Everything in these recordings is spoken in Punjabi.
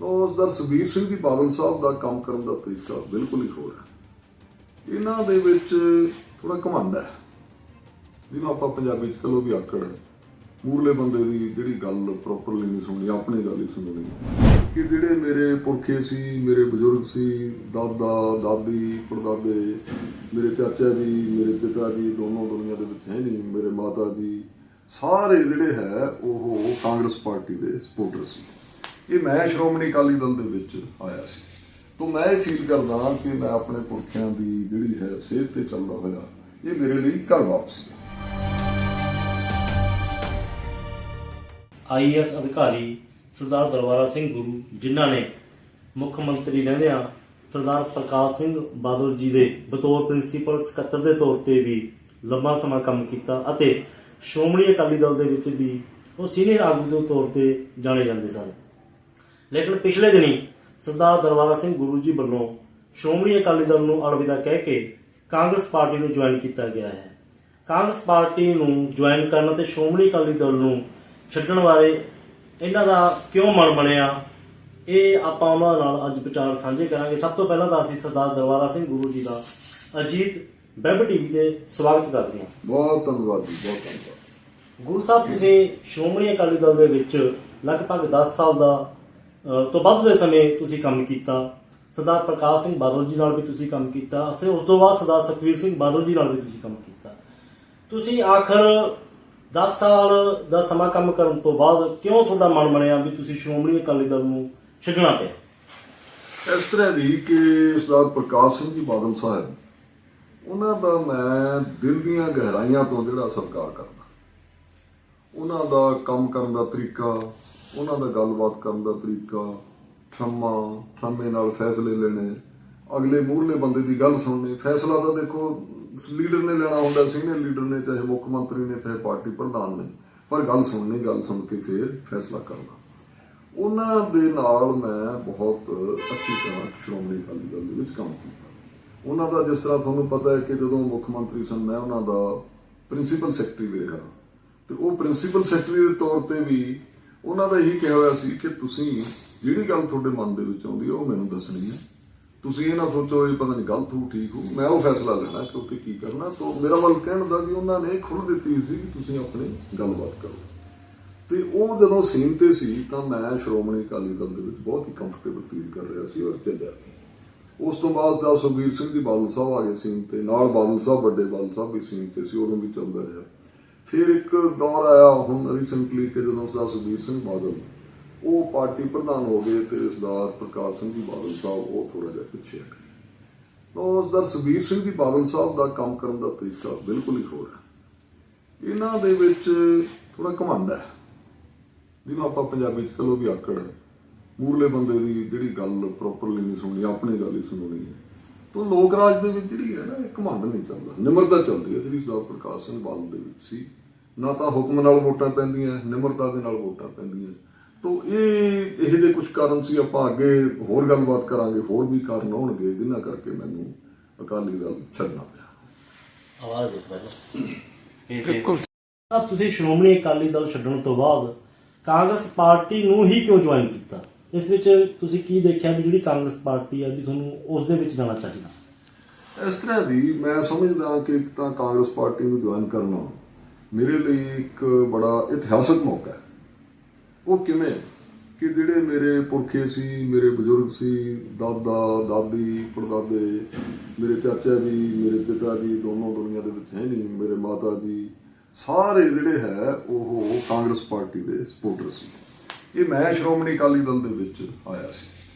ਤਾਂ ਉਸਦਾ ਸੁਖਬੀਰ ਸਿੰਘ ਜੀ ਬਾਦਲ ਸਾਹਿਬ ਦਾ ਕੰਮ ਕਰਨ ਦਾ ਤਰੀਕਾ ਬਿਲਕੁਲ ਹੀ ਹੋਰ ਹੈ। ਇਹਨਾਂ ਦੇ ਵਿੱਚ ਥੋੜਾ ਘਮੰਡ ਹੈ, ਜਿਹਨੂੰ ਆਪਾਂ ਪੰਜਾਬੀ 'ਚ ਕਹੋ ਵੀ ਆਕੜ ਹੈ। ਮੂਰਲੇ ਬੰਦੇ ਦੀ ਜਿਹੜੀ ਗੱਲ ਪ੍ਰੋਪਰਲੀ ਨਹੀਂ ਸੁਣਨੀ, ਆਪਣੀ ਗੱਲ ਹੀ ਸੁਣਨੀ। ਕਿ ਜਿਹੜੇ ਮੇਰੇ ਪੁਰਖੇ ਸੀ, ਮੇਰੇ ਬਜ਼ੁਰਗ ਸੀ, ਦਾਦਾ ਦਾਦੀ ਪੜਦਾਦੇ, ਮੇਰੇ ਚਾਚਾ ਜੀ, ਮੇਰੇ ਪਿਤਾ ਜੀ ਦੋਨੋਂ ਦੁਨੀਆ ਦੇ ਵਿੱਚ ਹੈ ਨਹੀਂ, ਮੇਰੇ ਮਾਤਾ ਜੀ ਸਾਰੇ ਜਿਹੜੇ ਹੈ ਉਹ ਕਾਂਗਰਸ ਪਾਰਟੀ ਦੇ ਸਪੋਰਟਰ ਸੀ। ਇਹ ਮੈਂ ਸ਼੍ਰੋਮਣੀ ਅਕਾਲੀ ਦਲ ਦੇ ਵਿੱਚ ਆਇਆ ਸੀ, ਤਾਂ ਮੈਂ ਇਹ ਫੀਲ ਕਰਦਾ ਕਿ ਮੈਂ ਆਪਣੇ ਪੁਰਖਿਆਂ ਦੀ ਜਿਹੜੀ ਹੈ ਸੇਧ ਤੇ ਚੱਲਦਾ ਹੋਇਆ ਇਹ ਮੇਰੇ ਲਈ ਘਰ ਵਾਪਸੀ ਹੈ। IAS ਅਧਿਕਾਰੀ ਸਰਦਾਰ ਦਰਬਾਰਾ ਸਿੰਘ ਗੁਰੂ, ਜਿਨ੍ਹਾਂ ਨੇ ਮੁੱਖ ਮੰਤਰੀ ਰਹਿੰਦਿਆਂ ਸਰਦਾਰ ਪ੍ਰਕਾਸ਼ ਸਿੰਘ ਬਾਦਲ ਜੀ ਦੇ ਬਤੌਰ ਪ੍ਰਿੰਸੀਪਲ ਸਕੱਤਰ ਦੇ ਤੌਰ ਤੇ ਵੀ ਲੰਬਾ ਸਮਾਂ ਕੰਮ ਕੀਤਾ ਅਤੇ ਸ਼੍ਰੋਮਣੀ ਅਕਾਲੀ ਦਲ ਦੇ ਵਿੱਚ ਵੀ ਉਹ ਸੀਨੀਅਰ ਆਗੂ ਦੇ ਤੌਰ ਤੇ ਜਾਣੇ ਜਾਂਦੇ ਸਨ। ਲੇਕਿਨ ਪਿਛਲੇ ਦਿਨੀ ਸਰਦਾਰ ਦਰਬਾਰਾ ਸਿੰਘ ਗੁਰੂ ਜੀ ਵੱਲੋਂ ਸ਼੍ਰੋਮਣੀ ਅਕਾਲੀ ਦਲ ਨੂੰ ਅਲਵਿਦਾ ਕਹਿ ਕੇ ਕਾਂਗਰਸ ਪਾਰਟੀ ਨੂੰ ਜੁਆਇਨ ਕੀਤਾ ਗਿਆ ਹੈ। ਕਾਂਗਰਸ ਪਾਰਟੀ ਨੂੰ ਜੁਆਇਨ ਕਰਨ ਅਤੇ ਸ਼੍ਰੋਮਣੀ ਅਕਾਲੀ ਦਲ ਨੂੰ ਛੱਡਣ ਬਾਰੇ ਇਹਨਾਂ ਦਾ ਕਿਉਂ ਮਨ ਬਣਿਆ, ਇਹ ਆਪਾਂ ਉਹਨਾਂ ਨਾਲ ਅੱਜ ਵਿਚਾਰ ਸਾਂਝੇ ਕਰਾਂਗੇ। ਸਭ ਤੋਂ ਪਹਿਲਾਂ ਤਾਂ ਅਸੀਂ ਸਰਦਾਰ ਦਰਬਾਰਾ ਸਿੰਘ ਗੁਰੂ ਜੀ ਦਾ ਅਜੀਤ ਵੈਬ ਟੀਵੀ ਤੇ ਸਵਾਗਤ ਕਰਦੇ ਹਾਂ। ਬਹੁਤ ਧੰਨਵਾਦ ਜੀ, ਬਹੁਤ ਧੰਨਵਾਦ। ਗੁਰੂ ਸਾਹਿਬ, ਤੁਸੀਂ ਸ਼੍ਰੋਮਣੀ ਅਕਾਲੀ ਦਲ ਦੇ ਵਿੱਚ ਲਗਭਗ 10 ਸਾਲ ਦਾ ਤੋਂ ਵੱਧ ਦੇ ਸਮੇਂ ਤੁਸੀਂ ਕੰਮ ਕੀਤਾ। ਸਰਦਾਰ ਪ੍ਰਕਾਸ਼ ਸਿੰਘ ਬਾਦਲ ਜੀ ਨਾਲ ਵੀ ਤੁਸੀਂ ਕੰਮ ਕੀਤਾ ਅਤੇ ਉਸ ਤੋਂ ਬਾਅਦ ਸਰਦਾਰ ਸੁਖਬੀਰ ਸਿੰਘ ਬਾਦਲ ਜੀ ਨਾਲ ਵੀ ਤੁਸੀਂ ਕੰਮ ਕੀਤਾ। ਤੁਸੀਂ ਆਖਰ 10 ਸਾਲ ਦਾ ਸਮਾਂ ਕੰਮ ਕਰਨ ਤੋਂ ਬਾਅਦ ਕਿਉਂ ਤੁਹਾਡਾ ਮਨ ਬਣਿਆ ਵੀ ਤੁਸੀਂ ਸ਼੍ਰੋਮਣੀ ਅਕਾਲੀ ਦਲ ਨੂੰ ਛੱਡਣਾ ਪਿਆ? ਇਸ ਤਰ੍ਹਾਂ ਦੀ ਕਿ ਸਰਦਾਰ ਪ੍ਰਕਾਸ਼ ਸਿੰਘ ਜੀ ਬਾਦਲ ਸਾਹਿਬ, ਉਹਨਾਂ ਦਾ ਮੈਂ ਦਿਲ ਦੀਆਂ ਗਹਿਰਾਈਆਂ ਤੋਂ ਜਿਹੜਾ ਸਤਿਕਾਰ ਕਰਦਾ। ਉਹਨਾਂ ਦਾ ਕੰਮ ਕਰਨ ਦਾ ਤਰੀਕਾ, ਉਹਨਾਂ ਦਾ ਗੱਲਬਾਤ ਕਰਨ ਦਾ ਤਰੀਕਾ, ਠਰਮੇ ਨਾਲ ਫੈਸਲੇ ਲੈਣੇ, ਅਗਲੇ ਮੂਹਰਲੇ ਬੰਦੇ ਦੀ ਗੱਲ ਸੁਣਨੀ। ਫੈਸਲਾ ਤਾਂ ਦੇਖੋ ਲੀਡਰ ਨੇ ਲੈਣਾ ਹੁੰਦਾ, ਸੀਨੀਅਰ ਲੀਡਰ ਨੇ, ਚਾਹੇ ਮੁੱਖ ਮੰਤਰੀ ਨੇ, ਚਾਹੇ ਪਾਰਟੀ ਪ੍ਰਧਾਨ ਨੇ, ਪਰ ਗੱਲ ਸੁਣਨੀ, ਗੱਲ ਸੁਣ ਕੇ ਫਿਰ ਫੈਸਲਾ ਕਰਨਾ। ਉਹਨਾਂ ਦੇ ਨਾਲ ਮੈਂ ਬਹੁਤ ਅੱਛੀ ਤਰ੍ਹਾਂ ਸ਼੍ਰੋਮਣੀ ਅਕਾਲੀ ਦਲ ਦੇ ਵਿੱਚ ਕੰਮ ਕੀਤਾ। ਉਹਨਾਂ ਦਾ ਜਿਸ ਤਰ੍ਹਾਂ ਤੁਹਾਨੂੰ ਪਤਾ ਹੈ ਕਿ ਜਦੋਂ ਮੁੱਖ ਮੰਤਰੀ ਸਨ, ਮੈਂ ਉਹਨਾਂ ਦਾ ਪ੍ਰਿੰਸੀਪਲ ਸੈਕਟਰੀ ਵੀ ਰਿਹਾ, ਤੇ ਉਹ ਪ੍ਰਿੰਸੀਪਲ ਸੈਕਟਰੀ ਦੇ ਤੌਰ ਤੇ ਵੀ ਉਹਨਾਂ ਦਾ ਇਹੀ ਕਿਹਾ ਹੋਇਆ ਸੀ ਕਿ ਤੁਸੀਂ ਜਿਹੜੀ ਗੱਲ ਤੁਹਾਡੇ ਮਨ ਦੇ ਵਿੱਚ ਆਉਂਦੀ ਹੈ ਉਹ ਮੈਨੂੰ ਦੱਸਣੀ ਹੈ। ਤੁਸੀਂ ਇਹ ਨਾ ਸੋਚੋ ਇਹ ਪਤਾ ਨਹੀਂ ਗਲਤ ਹੋ ਠੀਕ ਹੋ, ਮੈਂ ਉਹ ਫੈਸਲਾ ਲੈਣਾ ਕਿਉਂਕਿ ਕੀ ਕਰਨਾ। ਤਾਂ ਮੇਰਾ ਵੱਲ ਕਹਿਣ ਦਾ ਵੀ ਉਹਨਾਂ ਨੇ ਖੁੱਲ੍ਹ ਦਿੱਤੀ ਸੀ ਕਿ ਤੁਸੀਂ ਆਪਣੀ ਗੱਲਬਾਤ ਕਰੋ। ਤੇ ਉਹ ਜਦੋਂ ਸੀਨ ਤੇ ਸੀ ਤਾਂ ਮੈਂ ਸ਼੍ਰੋਮਣੀ ਅਕਾਲੀ ਦਲ ਦੇ ਵਿੱਚ ਬਹੁਤ ਹੀ ਕੰਫਰਟੇਬਲ ਫੀਲ ਕਰ ਰਿਹਾ ਸੀ ਔਰ ਚੱਲਿਆ। ਉਸ ਤੋਂ ਬਾਅਦ ਦਾ ਸੁਖਬੀਰ ਸਿੰਘ ਜੀ ਬਾਦਲ ਸਾਹਿਬ ਆ ਗਏ ਸੀਨ ਤੇ, ਨਾਲ ਬਾਦਲ ਸਾਹਿਬ, ਵੱਡੇ ਬਾਦਲ ਸਾਹਿਬ ਵੀ ਸੀਨ ਤੇ ਸੀ, ਉਦੋਂ ਵੀ ਚੱਲਦਾ ਰਿਹਾ। ਫਿਰ ਇੱਕ ਦੌਰ ਆਇਆ ਹੁਣ ਰੀਸੈਂਟਲੀ ਕਿ ਜਦੋਂ ਸਰਦਾਰ ਸੁਖਬੀਰ ਸਿੰਘ ਬਾਦਲ ਉਹ ਪਾਰਟੀ ਪ੍ਰਧਾਨ ਹੋ ਗਏ ਤੇ ਸਰਦਾਰ ਪ੍ਰਕਾਸ਼ ਸਿੰਘ ਜੀ ਬਾਦਲ ਸਾਹਿਬ ਉਹ ਥੋੜਾ ਜਿਹਾ ਪਿੱਛੇ ਹਟ ਗਏ। ਤਾਂ ਸਰਦਾਰ ਸੁਖਬੀਰ ਸਿੰਘ ਜੀ ਬਾਦਲ ਸਾਹਿਬ ਦਾ ਕੰਮ ਕਰਨ ਦਾ ਤਰੀਕਾ ਬਿਲਕੁਲ ਹੀ ਹੋਰ ਹੈ। ਇਹਨਾਂ ਦੇ ਵਿੱਚ ਥੋੜਾ ਘਮੰਡ ਹੈ, ਜਿਹਨੂੰ ਆਪਾਂ ਪੰਜਾਬੀ 'ਚ ਕਹੋ ਵੀ ਆਕੜ ਹੈ। ਮੂਰਲੇ ਬੰਦੇ ਦੀ ਜਿਹੜੀ ਗੱਲ ਪ੍ਰੋਪਰਲੀ ਨਹੀਂ ਸੁਣਨੀ, ਆਪਣੀ ਗੱਲ ਹੀ ਸੁਣਨੀ ਹੈ। ਤਾਂ ਲੋਕ ਰਾਜ ਦੇ ਵਿੱਚ ਜਿਹੜੀ ਹੈ ਨਾ ਇਹ ਘਮੰਡ ਨਹੀਂ ਚੱਲਦਾ, ਨਿਮਰਤਾ ਚੱਲਦੀ ਹੈ, ਜਿਹੜੀ ਸਰਦਾਰ ਪ੍ਰਕਾਸ਼ ਸਿੰਘ ਬਾਦਲ ਦੇ ਵਿੱਚ ਸੀ। ਨਾ ਤਾਂ ਹੁਕਮ ਨਾਲ ਵੋਟਾਂ ਪੈਂਦੀਆਂ, ਨਿਮਰਤਾ ਦੇ ਨਾਲ ਵੋਟਾਂ ਪੈਂਦੀਆਂ। ਤਾਂ ਇਹੋ ਜਿਹੇ ਕੁਝ ਕਾਰਨ ਸੀ। ਆਪਾਂ ਅੱਗੇ ਹੋਰ ਗੱਲਬਾਤ ਕਰਾਂਗੇ, ਹੋਰ ਵੀ ਕਾਰਨ ਹੋਣਗੇ ਜਿਨ੍ਹਾਂ ਕਰਕੇ ਮੈਨੂੰ ਅਕਾਲੀ ਦਲ ਛੱਡਣਾ ਪਿਆ। ਆਵਾਜ਼ ਦੇਖੋ ਸਾਹਿਬ, ਤੁਸੀਂ ਸ਼੍ਰੋਮਣੀ ਅਕਾਲੀ ਦਲ ਛੱਡਣ ਤੋਂ ਬਾਅਦ ਕਾਂਗਰਸ ਪਾਰਟੀ ਨੂੰ ਹੀ ਕਿਉਂ ਜੁਆਇਨ ਕੀਤਾ? ਇਸ ਵਿੱਚ ਤੁਸੀਂ ਕੀ ਦੇਖਿਆ ਵੀ ਜਿਹੜੀ ਕਾਂਗਰਸ ਪਾਰਟੀ ਹੈ ਵੀ ਤੁਹਾਨੂੰ ਉਸ ਦੇ ਵਿੱਚ ਜਾਣਾ ਚਾਹੀਦਾ? ਇਸ ਤਰ੍ਹਾਂ ਦੀ ਮੈਂ ਸਮਝਦਾ ਕਿ ਇੱਕ ਤਾਂ ਕਾਂਗਰਸ ਪਾਰਟੀ ਨੂੰ ਜੁਆਇਨ ਕਰਨਾ ਮੇਰੇ ਲਈ ਇੱਕ ਬੜਾ ਇਤਿਹਾਸਕ ਮੌਕਾ ਹੈ। ਉਹ ਕਿਵੇਂ ਕਿ ਜਿਹੜੇ ਮੇਰੇ ਪੁਰਖੇ ਸੀ, ਮੇਰੇ ਬਜ਼ੁਰਗ ਸੀ, ਦਾਦਾ ਦਾਦੀ ਪੜਦਾਦੇ, ਮੇਰੇ ਚਾਚਾ ਜੀ, ਮੇਰੇ ਪਿਤਾ ਜੀ ਦੋਨੋਂ ਦੁਨੀਆ ਦੇ ਵਿੱਚ ਹੈ ਨਹੀਂ, ਮੇਰੇ ਮਾਤਾ ਜੀ ਸਾਰੇ ਜਿਹੜੇ ਹੈ ਉਹ ਕਾਂਗਰਸ ਪਾਰਟੀ ਦੇ ਸਪੋਰਟਰ ਸੀ। ਇਹ ਮੈਂ ਸ਼੍ਰੋਮਣੀ ਅਕਾਲੀ ਦਲ ਦੇ ਵਿੱਚ ਆਇਆ ਸੀ,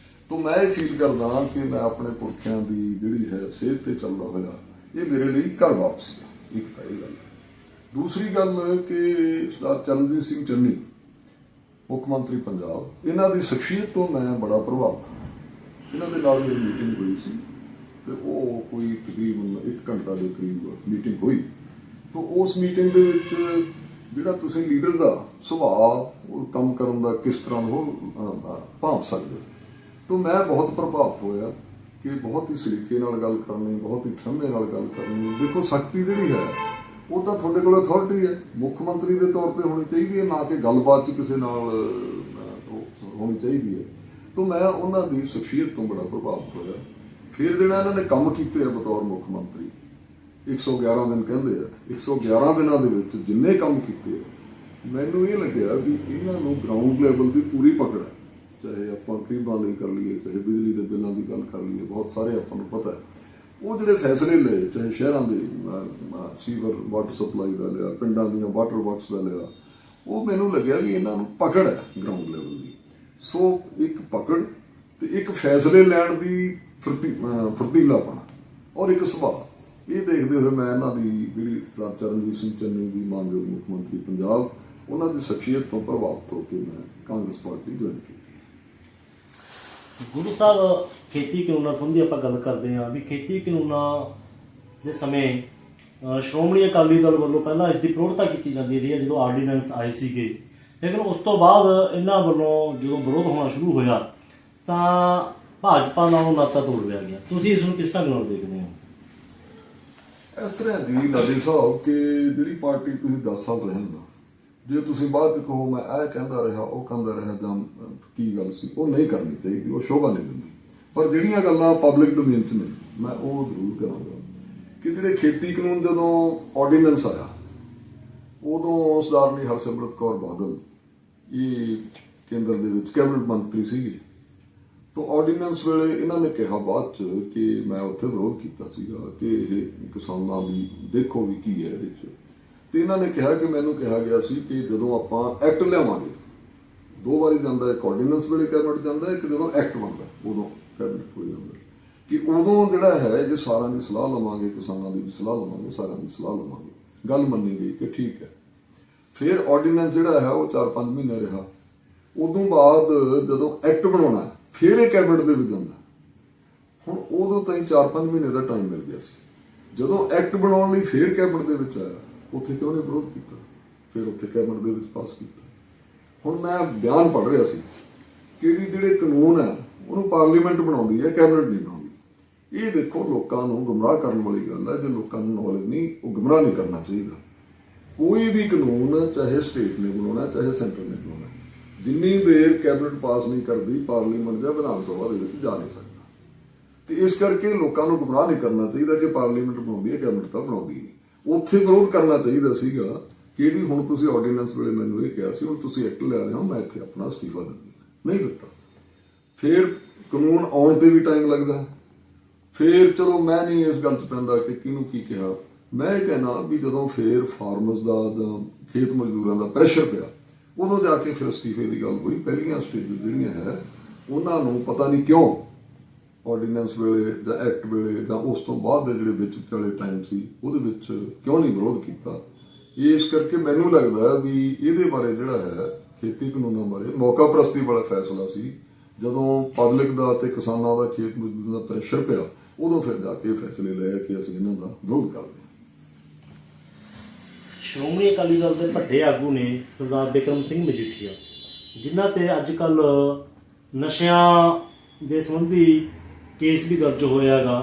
ਤਾਂ ਮੈਂ ਇਹ ਫੀਲ ਕਰਦਾ ਕਿ ਮੈਂ ਆਪਣੇ ਪੁਰਖਿਆਂ ਦੀ ਜਿਹੜੀ ਹੈ ਸੇਧ ਤੇ ਚੱਲਦਾ ਹੋਇਆ ਇਹ ਮੇਰੇ ਲਈ ਘਰ ਵਾਪਸੀ ਹੈ। ਇੱਕ ਤਾਂ ਇਹ ਗੱਲ। ਦੂਸਰੀ ਗੱਲ ਕਿ ਸਰਦਾਰ ਚਰਨਜੀਤ ਸਿੰਘ ਚੰਨੀ ਮੁੱਖ ਮੰਤਰੀ ਪੰਜਾਬ, ਇਹਨਾਂ ਦੀ ਸ਼ਖਸੀਅਤ ਤੋਂ ਮੈਂ ਬੜਾ ਪ੍ਰਭਾਵਿਤ ਹਾਂ। ਇਹਨਾਂ ਦੇ ਨਾਲ ਮੇਰੀ ਮੀਟਿੰਗ ਹੋਈ ਸੀ ਤੇ ਉਹ ਕੋਈ ਤਕਰੀਬਨ 1 ਘੰਟਾ ਦੇ ਕਰੀਬ ਮੀਟਿੰਗ ਹੋਈ। ਤਾਂ ਉਸ ਮੀਟਿੰਗ ਦੇ ਵਿੱਚ ਜਿਹੜਾ ਤੁਸੀਂ ਲੀਡਰ ਦਾ ਸੁਭਾਅ, ਉਹ ਕੰਮ ਕਰਨ ਦਾ ਕਿਸ ਤਰ੍ਹਾਂ ਉਹ ਭਾਂਪ ਸਕਦੇ, ਤਾਂ ਮੈਂ ਬਹੁਤ ਪ੍ਰਭਾਵਿਤ ਹੋਇਆ ਕਿ ਬਹੁਤ ਹੀ ਸਲੀਕੇ ਨਾਲ ਗੱਲ ਕਰਨੀ, ਬਹੁਤ ਹੀ ਠਰਮੇ ਨਾਲ ਗੱਲ ਕਰਨੀ। ਦੇਖੋ ਸ਼ਕਤੀ ਜਿਹੜੀ ਹੈ ਉਹ ਤਾਂ ਤੁਹਾਡੇ ਕੋਲ ਅਥਾਰਟੀ ਹੈ, ਮੁੱਖ ਮੰਤਰੀ ਦੇ ਤੌਰ ਤੇ ਹੋਣੀ ਚਾਹੀਦੀ ਹੈ, ਨਾ ਕਿ ਗੱਲਬਾਤ 'ਚ ਕਿਸੇ ਨਾਲ ਹੋਣੀ ਚਾਹੀਦੀ ਹੈ। तो मैं ਉਹਨਾਂ ਦੀ ਸ਼ਖਸੀਅਤ ਤੋਂ ਬੜਾ ਪ੍ਰਭਾਵਿਤ ਹੋਇਆ। ਫਿਰ ਜਿਹੜਾ ਇਹਨਾਂ ਨੇ ਕੰਮ ਕੀਤੇ ਆ ਬਤੌਰ ਮੁੱਖ ਮੰਤਰੀ, 111 ਦਿਨ ਕਹਿੰਦੇ ਆ, 111 ਦਿਨਾਂ ਦੇ ਵਿੱਚ ਜਿੰਨੇ ਕੰਮ ਕੀਤੇ ਆ, ਮੈਨੂੰ ਇਹ ਲੱਗਿਆ ਵੀ ਇਹਨਾਂ ਨੂੰ ਗਰਾਊਂਡ ਲੈਵਲ ਦੀ ਪੂਰੀ ਪਕੜ ਹੈ। ਚਾਹੇ ਆਪਾਂ ਗਰੀਬਾਂ ਲਈ ਕਰ ਲਈਏ, ਚਾਹੇ ਬਿਜਲੀ ਦੇ ਬਿੱਲਾਂ ਦੀ ਗੱਲ ਕਰ ਲਈਏ, ਬਹੁਤ ਸਾਰੇ ਆਪਾਂ ਨੂੰ ਪਤਾ ਹੈ ਉਹ ਜਿਹੜੇ ਫੈਸਲੇ ਲਏ, ਚਾਹੇ ਸ਼ਹਿਰਾਂ ਦੇ ਸੀਵਰ ਵਾਟਰ ਸਪਲਾਈ ਦਾ ਲਿਆ, ਪਿੰਡਾਂ ਦੀਆਂ ਵਾਟਰ ਵਰਕਸ ਦਾ ਲਿਆ, ਉਹ ਮੈਨੂੰ ਲੱਗਿਆ ਵੀ ਇਹਨਾਂ ਨੂੰ ਪਕੜ ਹੈ ਗਰਾਊਂਡ ਲੈਵਲ ਦੀ। ਸੋ ਇੱਕ ਪਕੜ ਤੇ ਇੱਕ ਫੈਸਲੇ ਲੈਣ ਦੀ ਫੁਰਤੀਲਾਪਣ ਔਰ ਇੱਕ ਸੁਭਾਅ, ਇਹ ਦੇਖਦੇ ਹੋਏ ਮੈਂ ਇਹਨਾਂ ਦੀ ਜਿਹੜੀ ਸਰ ਚਰਨਜੀਤ ਸਿੰਘ ਚੰਨੀ ਦੀ ਮਾਨਯੋਗ ਮੁੱਖ ਮੰਤਰੀ ਪੰਜਾਬ, ਉਹਨਾਂ ਦੀ ਸ਼ਖਸੀਅਤ ਤੋਂ ਪ੍ਰਭਾਵਿਤ ਹੋ ਕੇ ਮੈਂ ਕਾਂਗਰਸ ਪਾਰਟੀ ਜੁਆਇਨ ਕੀਤੀ। ਗੁਰੂ ਸਾਹਿਬ, ਖੇਤੀ ਕਾਨੂੰਨਾਂ ਸੰਬੰਧੀ ਆਪਾਂ ਗੱਲ ਕਰਦੇ ਹਾਂ ਵੀ ਖੇਤੀ ਕਾਨੂੰਨਾਂ ਦੇ ਸਮੇਂ ਸ਼੍ਰੋਮਣੀ ਅਕਾਲੀ ਦਲ ਵੱਲੋਂ ਪਹਿਲਾਂ ਇਸ ਦੀ ਪ੍ਰੋੜਤਾ ਕੀਤੀ ਜਾਂਦੀ ਰਹੀ ਹੈ ਜਦੋਂ ਆਰਡੀਨੈਂਸ ਆਏ ਸੀਗੇ, ਲੇਕਿਨ ਉਸ ਤੋਂ ਬਾਅਦ ਇਹਨਾਂ ਵੱਲੋਂ ਜਦੋਂ ਵਿਰੋਧ ਹੋਣਾ ਸ਼ੁਰੂ ਹੋਇਆ ਤਾਂ ਭਾਜਪਾ ਨਾਲੋਂ ਨਾਤਾ ਤੋੜ ਲਿਆ ਗਿਆ। ਤੁਸੀਂ ਇਸ ਨੂੰ ਕਿਸ ਢੰਗ ਨਾਲ ਦੇਖਦੇ ਹੋ? ਇਸ ਤਰ੍ਹਾਂ ਦੀ ਲਾਡੀ ਸਾਹਿਬ ਕਿ ਜਿਹੜੀ ਪਾਰਟੀ ਤੁਸੀਂ 10 ਸਾਲ ਰਹੇ ਹੋ, ਜੇ ਤੁਸੀਂ ਬਾਅਦ ਚ ਕਹੋ ਮੈਂ ਇਹ ਕਹਿੰਦਾ ਰਿਹਾ, ਉਹ ਕਹਿੰਦਾ ਰਿਹਾ, ਜਾਂ ਕੀ ਗੱਲ ਸੀ, ਉਹ ਨਹੀਂ ਕਰਨੀ ਚਾਹੀਦੀ, ਉਹ ਸ਼ੋਭਾ ਨਹੀਂ ਦਿੰਦੀ। ਪਰ ਜਿਹੜੀਆਂ ਗੱਲਾਂ ਪਬਲਿਕ ਡੋਮੇਨ 'ਚ ਨੇ, ਮੈਂ ਉਹ ਜ਼ਰੂਰ ਕਰਾਂਗਾ ਕਿ ਜਿਹੜੇ ਖੇਤੀ ਕਾਨੂੰਨ ਜਦੋਂ ਆਰਡੀਨੈਂਸ ਆਇਆ, ਉਦੋਂ ਸਰਦਾਰਨੀ ਹਰਸਿਮਰਤ ਕੌਰ ਬਾਦਲ ਇਹ ਕੇਂਦਰ ਦੇ ਵਿੱਚ ਕੈਬਨਿਟ ਮੰਤਰੀ ਸੀਗੇ। ਤਾਂ ਆਰਡੀਨੈਂਸ ਵੇਲੇ ਇਹਨਾਂ ਨੇ ਕਿਹਾ ਬਾਅਦ 'ਚ ਕਿ ਮੈਂ ਉੱਥੇ ਵਿਰੋਧ ਕੀਤਾ ਸੀਗਾ ਕਿ ਇਹ ਕਿਸਾਨਾਂ ਦੀ ਦੇਖੋ ਵੀ ਕੀ ਹੈ ਇਹਦੇ 'ਚ, ਤੇ ਇਹਨਾਂ ਨੇ ਕਿਹਾ ਕਿ ਮੈਨੂੰ ਕਿਹਾ ਗਿਆ ਸੀ ਕਿ ਜਦੋਂ ਆਪਾਂ ਐਕਟ ਲਿਆਵਾਂਗੇ, 2 ਵਾਰੀ ਜਾਂਦਾ, ਇੱਕ ਆਰਡੀਨੈਂਸ ਵੇਲੇ ਕੈਬਨਿਟ ਜਾਂਦਾ, ਇੱਕ ਜਦੋਂ ਐਕਟ ਬਣਦਾ ਉਦੋਂ ਕੈਬਨਿਟ ਹੋ ਜਾਂਦਾ, ਕਿ ਉਦੋਂ ਜਿਹੜਾ ਹੈ ਜੇ ਸਾਰਿਆਂ ਦੀ ਸਲਾਹ ਲਵਾਂਗੇ, ਕਿਸਾਨਾਂ ਦੀ ਵੀ ਸਲਾਹ ਲਵਾਂਗੇ, ਸਾਰਿਆਂ ਦੀ ਸਲਾਹ ਲਵਾਂਗੇ। ਗੱਲ ਮੰਨੀ ਗਈ ਕਿ ਠੀਕ ਹੈ। ਫਿਰ ਆਰਡੀਨੈਂਸ ਜਿਹੜਾ ਹੈ ਉਹ 4-5 ਮਹੀਨੇ ਰਿਹਾ। ਉਦੋਂ ਬਾਅਦ ਜਦੋਂ ਐਕਟ ਬਣਾਉਣਾ ਫਿਰ ਇਹ ਕੈਬਨਿਟ ਦੇ ਵਿੱਚ ਜਾਂਦਾ। ਹੁਣ ਉਦੋਂ ਤਾਈਂ 4-5 ਮਹੀਨੇ ਦਾ ਟਾਈਮ ਮਿਲ ਗਿਆ ਸੀ। ਜਦੋਂ ਐਕਟ ਬਣਾਉਣ ਲਈ ਫਿਰ ਕੈਬਨਿਟ ਦੇ ਵਿੱਚ ਆਇਆ, ਉੱਥੇ ਕਿਉਂ ਨਹੀਂ ਵਿਰੋਧ ਕੀਤਾ? ਫਿਰ ਉੱਥੇ ਕੈਬਨਿਟ ਦੇ ਵਿੱਚ ਪਾਸ ਕੀਤਾ। ਹੁਣ ਮੈਂ ਬਿਆਨ ਪੜ੍ਹ ਰਿਹਾ ਸੀ ਕਿ ਜਿਹੜੇ ਕਾਨੂੰਨ ਹੈ ਉਹਨੂੰ ਪਾਰਲੀਮੈਂਟ ਬਣਾਉਂਦੀ ਹੈ, ਕੈਬਨਿਟ ਨਹੀਂ ਬਣਾਉਂਦੀ। ਇਹ ਦੇਖੋ ਲੋਕਾਂ ਨੂੰ ਗੁੰਮਰਾਹ ਕਰਨ ਵਾਲੀ ਗੱਲ ਹੈ। ਜੇ ਲੋਕਾਂ ਨੂੰ ਨੌਲੇਜ ਨਹੀਂ, ਉਹ ਗੁੰਮਰਾਹ ਨਹੀਂ ਕਰਨਾ ਚਾਹੀਦਾ। ਕੋਈ ਵੀ ਕਾਨੂੰਨ ਚਾਹੇ ਸਟੇਟ ਨੇ ਬਣਾਉਣਾ, ਚਾਹੇ ਸੈਂਟਰ ਨੇ ਬਣਾਉਣਾ, ਜਿੰਨੀ ਦੇਰ ਕੈਬਨਿਟ ਪਾਸ ਨਹੀਂ ਕਰਦੀ, ਪਾਰਲੀਮੈਂਟ ਜਾਂ ਵਿਧਾਨ ਸਭਾ ਦੇ ਵਿੱਚ ਜਾ ਨਹੀਂ ਸਕਦਾ। ਤੇ ਇਸ ਕਰਕੇ ਲੋਕਾਂ ਨੂੰ ਗੁੰਮਰਾਹ ਨਹੀਂ ਕਰਨਾ ਚਾਹੀਦਾ ਕਿ ਪਾਰਲੀਮੈਂਟ ਬਣਾਉਂਦੀ ਹੈ, ਕੈਬਨਿਟ ਤਾਂ ਬਣਾਉਂਦੀ ਨਹੀਂ। ਉੱਥੇ ਵਿਰੋਧ ਕਰਨਾ ਚਾਹੀਦਾ ਸੀਗਾ ਕਿ ਜਿਹੜੀ ਹੁਣ ਤੁਸੀਂ ਆਰਡੀਨੈਂਸ ਵੇਲੇ ਮੈਨੂੰ ਇਹ ਕਿਹਾ ਸੀ, ਹੁਣ ਤੁਸੀਂ ਐਕਟ ਲਿਆ ਰਹੇ ਹੋ, ਮੈਂ ਇੱਥੇ ਆਪਣਾ ਅਸਤੀਫਾ ਦਿੰਦੀ ਨਹੀਂ ਦਿੱਤਾ। ਫਿਰ ਕਾਨੂੰਨ ਆਉਣ ਤੇ ਵੀ ਟਾਈਮ ਲੱਗਦਾ। ਫਿਰ ਚਲੋ ਮੈਂ ਨਹੀਂ ਇਸ ਗੱਲ 'ਚ ਪੈਂਦਾ ਕਿ ਕਿਹਨੂੰ ਕੀ ਕਿਹਾ। ਮੈਂ ਇਹ ਕਹਿਣਾ ਵੀ ਜਦੋਂ ਫਿਰ ਫਾਰਮਰਸ ਦਾ ਜਾਂ ਖੇਤ ਮਜ਼ਦੂਰਾਂ ਦਾ ਪ੍ਰੈਸ਼ਰ ਪਿਆ, ਉਦੋਂ ਜਾ ਕੇ ਫਿਰ ਅਸਤੀਫੇ ਦੀ ਗੱਲ ਹੋਈ। ਪਹਿਲੀਆਂ ਸਟੇਜਾਂ ਜਿਹੜੀਆਂ ਹੈ ਉਹਨਾਂ ਨੂੰ ਪਤਾ ਨਹੀਂ ਕਿਉਂ ਆਰਡੀਨੈਂਸ ਵੇਲੇ ਜਾਂ ਐਕਟ ਵੇਲੇ ਜਾਂ ਉਸ ਤੋਂ ਬਾਅਦ ਦੇ ਜਿਹੜੇ ਵਿੱਚ ਚਲੇ ਟਾਈਮ ਸੀ, ਉਹਦੇ ਵਿੱਚ ਕਿਉਂ ਨਹੀਂ ਵਿਰੋਧ ਕੀਤਾ। ਇਸ ਕਰਕੇ ਮੈਨੂੰ ਲੱਗਦਾ ਵੀ ਇਹਦੇ ਬਾਰੇ ਜਿਹੜਾ ਹੈ ਖੇਤੀ ਕਾਨੂੰਨਾਂ ਬਾਰੇ ਮੌਕਾ ਪ੍ਰਸਤੀ ਵਾਲਾ ਫੈਸਲਾ ਸੀ। ਜਦੋਂ ਪਬਲਿਕ ਦਾ ਤੇ ਕਿਸਾਨਾਂ ਦਾ, ਖੇਤ ਮਜ਼ਦੂਰਾਂ ਦਾ ਪ੍ਰੈਸ਼ਰ ਪਿਆ, ਉਦੋਂ ਫਿਰ ਜਾ ਕੇ ਫੈਸਲੇ ਲਏ ਕਿ ਅਸੀਂ ਇਹਨਾਂ ਦਾ ਵਿਰੋਧ ਕਰਦੇ ਹਾਂ। ਸ਼੍ਰੋਮਣੀ ਅਕਾਲੀ ਦਲ ਦੇ ਵੱਡੇ ਆਗੂ ਨੇ ਸਰਦਾਰ ਬਿਕਰਮ ਸਿੰਘ ਮਜੀਠੀਆ, ਜਿਨ੍ਹਾਂ ਤੇ ਅੱਜ ਕੱਲ ਨਸ਼ਿਆਂ ਦੇ ਸੰਬੰਧੀ ਕੇਸ ਵੀ ਦਰਜ ਹੋਇਆ ਹੈਗਾ।